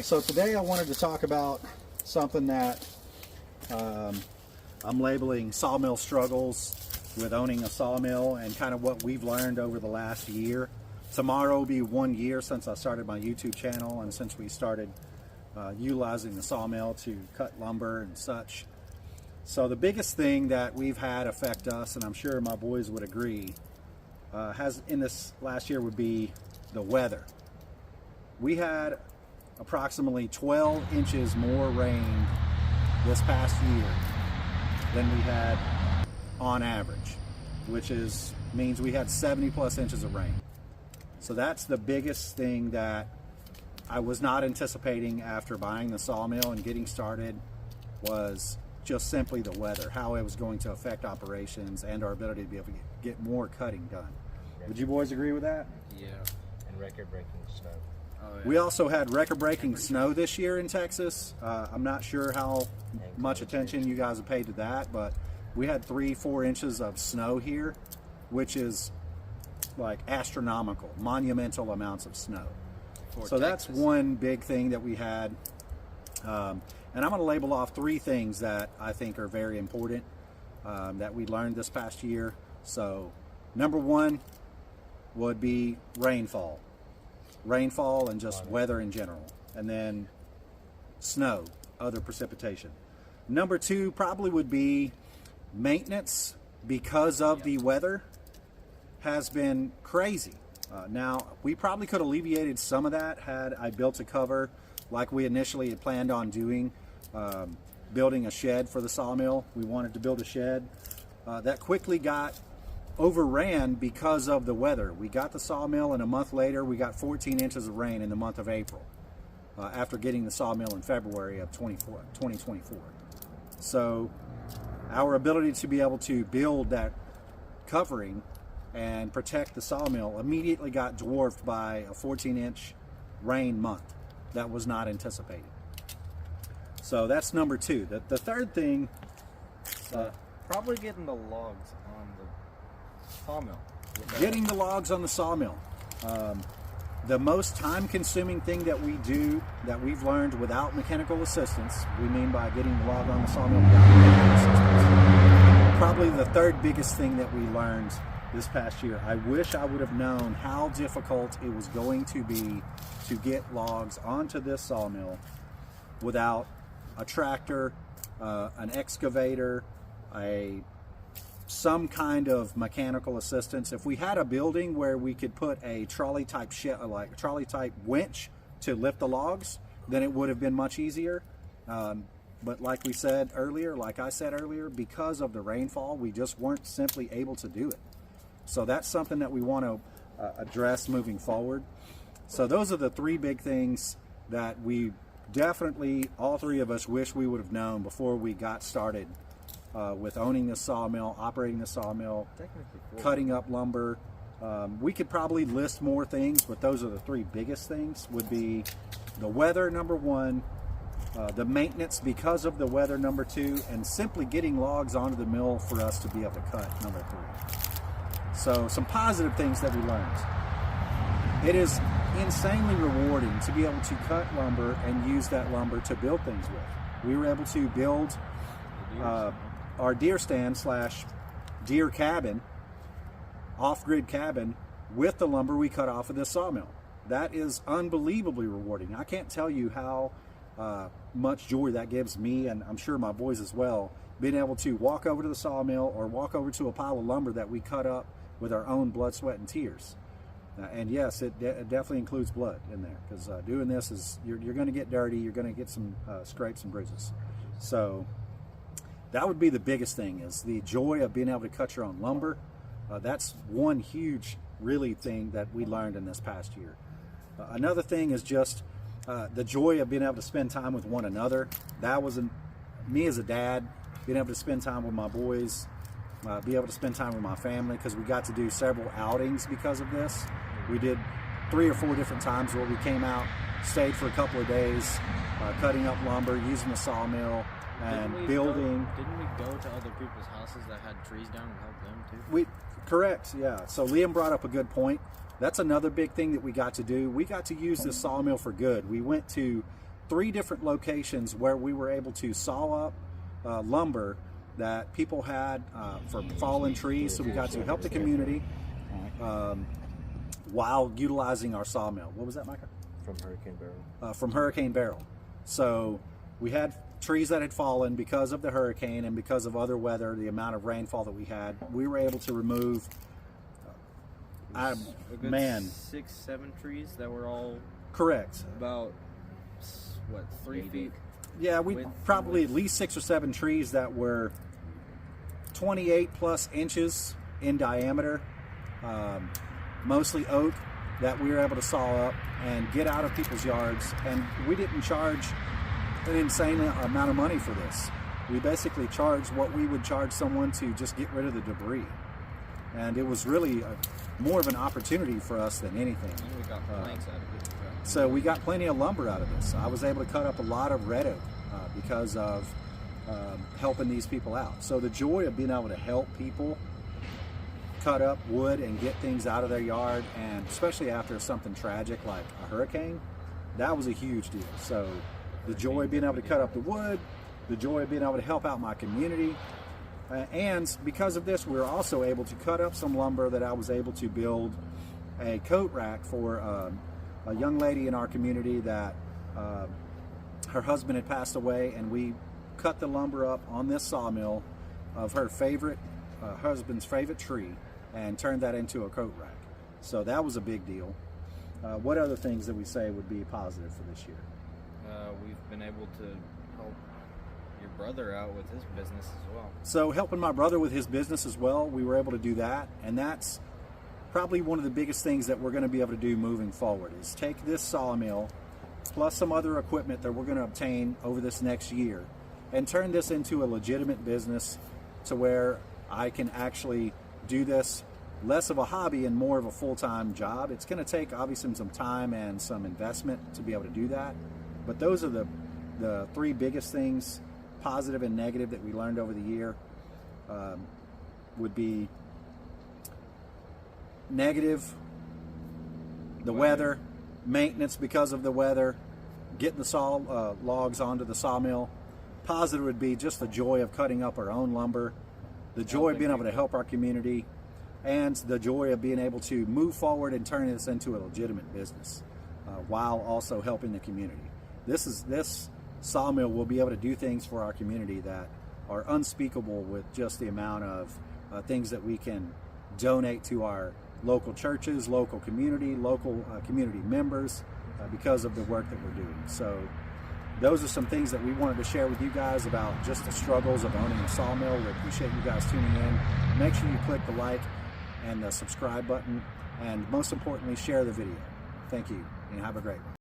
So today I wanted to talk about something that I'm labeling sawmill struggles with owning a sawmill, and kind of what we've learned over the last year. Tomorrow will be 1 year since I started my YouTube channel and since we started utilizing the sawmill to cut lumber and such. So the biggest thing that we've had affect us, and I'm sure my boys would agree, has in this last year would be the weather. We had approximately 12 inches more rain this past year than we had on average, which means we had 70 plus inches of rain. So that's the biggest thing that I was not anticipating after buying the sawmill and getting started, was just simply the weather, how it was going to affect operations and our ability to be able to get more cutting done. Would you boys agree with that? Yeah, and record-breaking snow. Oh, yeah. We also had record-breaking snow this year in Texas. I'm not sure how much attention you guys have paid to that, but we had 3-4 inches of snow here, which is like astronomical, monumental amounts of snow. So that's one big thing that we had. And I'm going to label off 3 things that I think are very important that we learned this past year. So number 1 would be rainfall. Rainfall and just weather in general. And then snow, other precipitation. Number 2 probably would be maintenance, because of the weather, has been crazy. Now, we probably could have alleviated some of that had I built a cover like we initially had planned on doing, building a shed for the sawmill. We wanted to build a shed. That quickly got overran because of the weather. We got the sawmill, and a month later we got 14 inches of rain in the month of April, after getting the sawmill in February of 2024. So our ability to be able to build that covering and protect the sawmill immediately got dwarfed by a 14-inch rain month that was not anticipated. So that's number 2. The third thing, probably getting the logs on the sawmill. getting the logs on the sawmill. The most time-consuming thing that we do, that we've learned without mechanical assistance, we mean by getting the log on the sawmill without mechanical assistance, probably the third biggest thing that we learned this past year. I wish I would have known how difficult it was going to be to get logs onto this sawmill without a tractor, an excavator, some kind of mechanical assistance. If we had a building where we could put a trolley type winch to lift the logs, then it would have been much easier. But like I said earlier, because of the rainfall, we just weren't simply able to do it. So that's something that we want to address moving forward. So those are the 3 big things that we definitely, all 3 of us, wish we would have known before we got started with owning the sawmill, operating the sawmill, cutting up lumber. We could probably list more things, but those are the 3 biggest things. Would be the weather, number 1, the maintenance because of the weather, number 2, and simply getting logs onto the mill for us to be able to cut, number 3. So some positive things that we learned. It is insanely rewarding to be able to cut lumber and use that lumber to build things with. We were able to build our deer stand / deer cabin, off-grid cabin, with the lumber we cut off of this sawmill. That is unbelievably rewarding. I can't tell you how much joy that gives me, and I'm sure my boys as well, being able to walk over to the sawmill or walk over to a pile of lumber that we cut up with our own blood, sweat, and tears. And yes, it definitely includes blood in there, because doing this is, you're going to get dirty, you're going to get some scrapes and bruises. So that would be the biggest thing, is the joy of being able to cut your own lumber. That's one huge, really, thing that we learned in this past year. Another thing is just the joy of being able to spend time with one another. That was me as a dad, being able to spend time with my boys, be able to spend time with my family, because we got to do several outings because of this. We did 3 or 4 different times where we came out, stayed for a couple of days, cutting up lumber, using the sawmill, and building. Didn't we go to other people's houses that had trees down and help them too? Correct, yeah. So Liam brought up a good point. That's another big thing that we got to do. We got to use this sawmill for good. We went to 3 different locations where we were able to saw up lumber that people had for fallen trees. So we got to help the community while utilizing our sawmill. What was that, Micah? From Hurricane Barrel. From Hurricane Barrel. So we had trees that had fallen because of the hurricane and because of other weather, the amount of rainfall that we had. We were able to remove A good 6-7 trees that were all correct. about, what, 3 feet? Yeah, we probably at least 6 or 7 trees that were 28 plus inches in diameter, mostly oak, that we were able to saw up and get out of people's yards. And we didn't charge an insane amount of money for this. We basically charged what we would charge someone to just get rid of the debris. And it was really more of an opportunity for us than anything. And we got planks out of it. So we got plenty of lumber out of this. I was able to cut up a lot of red oak because of helping these people out. So the joy of being able to help people cut up wood and get things out of their yard, and especially after something tragic like a hurricane, that was a huge deal. So the joy of being able to cut up the wood, the joy of being able to help out my community, and because of this, we were also able to cut up some lumber that I was able to build a coat rack for a young lady in our community that her husband had passed away, and we cut the lumber up on this sawmill of her favorite husband's favorite tree and turned that into a coat rack. So that was a big deal. What other things that we say would be positive for this year? We've been able to help your brother out with his business as well. So helping my brother with his business as well, we were able to do that, and that's probably one of the biggest things that we're going to be able to do moving forward, is take this sawmill plus some other equipment that we're going to obtain over this next year and turn this into a legitimate business to where I can actually do this less of a hobby and more of a full-time job. It's going to take obviously some time and some investment to be able to do that, but those are the 3 biggest things, positive and negative, that we learned over the year. Would be negative, the weather, maintenance because of the weather, getting the saw logs onto the sawmill. Positive would be just the joy of cutting up our own lumber, the joy of being able to help our community, and the joy of being able to move forward and turn this into a legitimate business while also helping the community. This sawmill will be able to do things for our community that are unspeakable with just the amount of things that we can donate to our local churches, local community members because of the work that we're doing. So those are some things that we wanted to share with you guys about just the struggles of owning a sawmill. We appreciate you guys tuning in. Make sure you click the like and the subscribe button, and most importantly, share the video. Thank you, and have a great one.